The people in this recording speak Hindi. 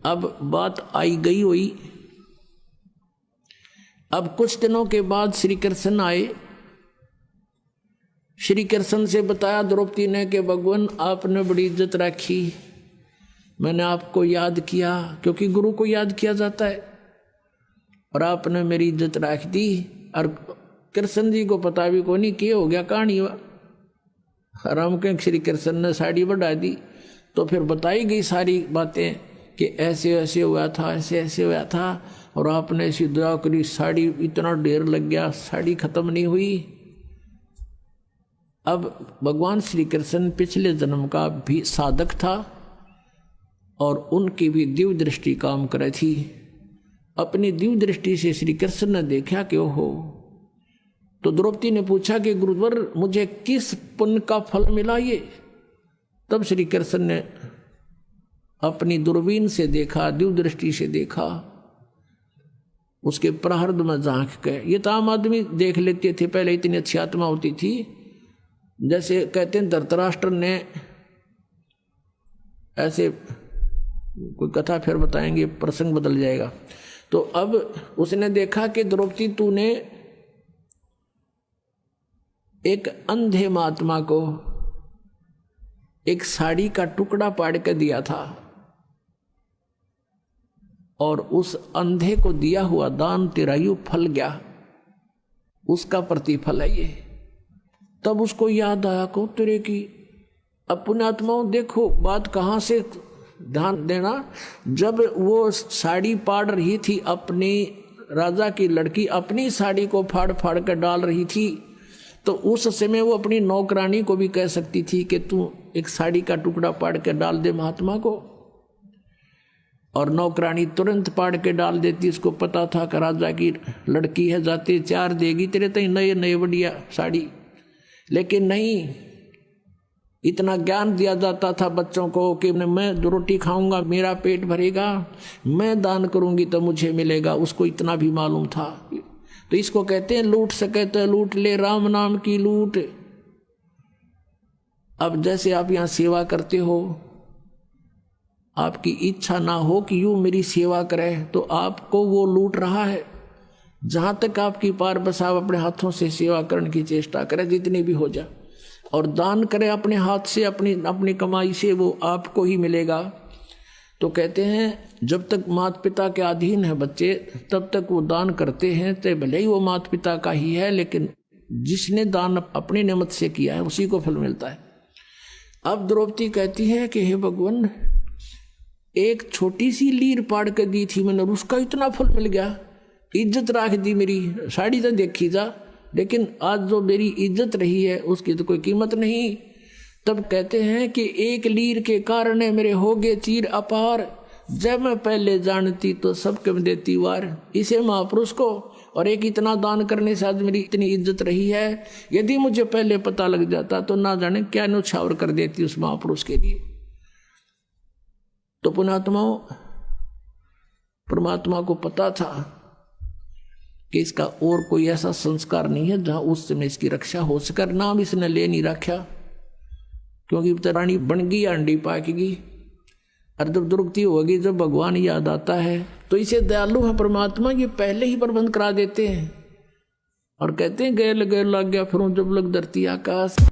अब बात आई गई हुई। अब कुछ दिनों के बाद श्री कृष्ण आए। श्री कृष्ण से बताया द्रौपदी ने कि भगवान आपने बड़ी इज्जत रखी, मैंने आपको याद किया, क्योंकि गुरु को याद किया जाता है, और आपने मेरी इज्जत रख दी। और कृष्ण जी को पता भी को नहीं किए हो गया कहानी हुआ। राम के श्री कृष्ण ने साड़ी बढ़ा दी, तो फिर बताई गई सारी बातें कि ऐसे ऐसे हुआ था, ऐसे ऐसे हुआ था, और आपने ऐसी दुआ करी, साड़ी इतना ढेर लग गया, साड़ी खत्म नहीं हुई। अब भगवान श्री कृष्ण पिछले जन्म का भी साधक था और उनकी भी दिव्य दृष्टि काम करे थी। अपनी दिव्य दृष्टि से श्री कृष्ण ने देखा कि ओहो, तो द्रौपदी ने पूछा कि गुरुवर मुझे किस पुण्य का फल मिला ये। तब श्री कृष्ण ने अपनी दूरबीन से देखा, दिव्य दृष्टि से देखा, उसके प्रहृद में झांक के। ये तो आम आदमी देख लेते थे, पहले इतनी अच्छी आत्मा होती थी। जैसे कहते हैं धृतराष्ट्र ने ऐसे, कोई कथा फिर बताएंगे, प्रसंग बदल जाएगा। तो अब उसने देखा कि द्रौपदी तूने एक अंधे महात्मा को एक साड़ी का टुकड़ा पाड़ के दिया था, और उस अंधे को दिया हुआ दान तेरा यूं फल गया, उसका प्रतिफल है ये। तब उसको याद आया को तेरे की। अब पुण्यात्माओं देखो बात कहाँ से ध्यान देना। जब वो साड़ी पाड़ रही थी, अपनी राजा की लड़की अपनी साड़ी को फाड़ फाड़ कर डाल रही थी, तो उस समय वो अपनी नौकरानी को भी कह सकती थी कि तू एक साड़ी का टुकड़ा पाड़ के डाल दे महात्मा को, और नौकरानी तुरंत पाड़ के डाल देती। उसको पता था कि राजा की लड़की है, जाते चार देगी तेरे तई नए नए बढ़िया साड़ी। लेकिन नहीं, इतना ज्ञान दिया जाता था बच्चों को कि मैं रोटी खाऊंगा मेरा पेट भरेगा, मैं दान करूंगी तो मुझे मिलेगा, उसको इतना भी मालूम था। तो इसको कहते हैं लूट सके तो लूट ले, राम नाम की लूट। अब जैसे आप यहाँ सेवा करते हो, आपकी इच्छा ना हो कि यूं मेरी सेवा करे, तो आपको वो लूट रहा है। जहां तक आपकी पार बस आप अपने हाथों से सेवा करने की चेष्टा करें, जितनी भी हो जाए, और दान करें अपने हाथ से, अपनी कमाई से, वो आपको ही मिलेगा। तो कहते हैं जब तक माता पिता के अधीन है बच्चे, तब तक वो दान करते हैं, तो भले ही वो माता पिता का ही है, लेकिन जिसने दान अपनी नियमत से किया है उसी को फल मिलता है। अब द्रौपदी कहती है कि हे भगवान, एक छोटी सी लीर पाड़ के दी थी मैंने, उसका इतना फल मिल गया, इज्जत रख दी मेरी, साड़ी तो देखी जा, लेकिन आज जो मेरी इज्जत रही है उसकी तो कोई कीमत नहीं। तब कहते हैं कि एक लीर के कारण मेरे हो गए चीर अपार, जब मैं पहले जानती तो सबके में देती वार। इसे महापुरुष को और एक इतना दान करने से आज मेरी इतनी इज्जत रही है, यदि मुझे पहले पता लग जाता तो ना जाने क्या न्यौछावर कर देती उस महापुरुष के लिए। तो पुण्यात्माओं, परमात्मा को पता था कि इसका और कोई ऐसा संस्कार नहीं है जहां उस समय इसकी रक्षा हो सके। नाम इसने ले नहीं रखा, क्योंकि रानी बन गई, अंडी पाकेगी, और जब दुर्गति होगी, जब भगवान याद आता है तो इसे दयालु है परमात्मा, ये पहले ही प्रबंध करा देते हैं और कहते हैं गैल गैल लग गया फिर जब लग धरती आकाश।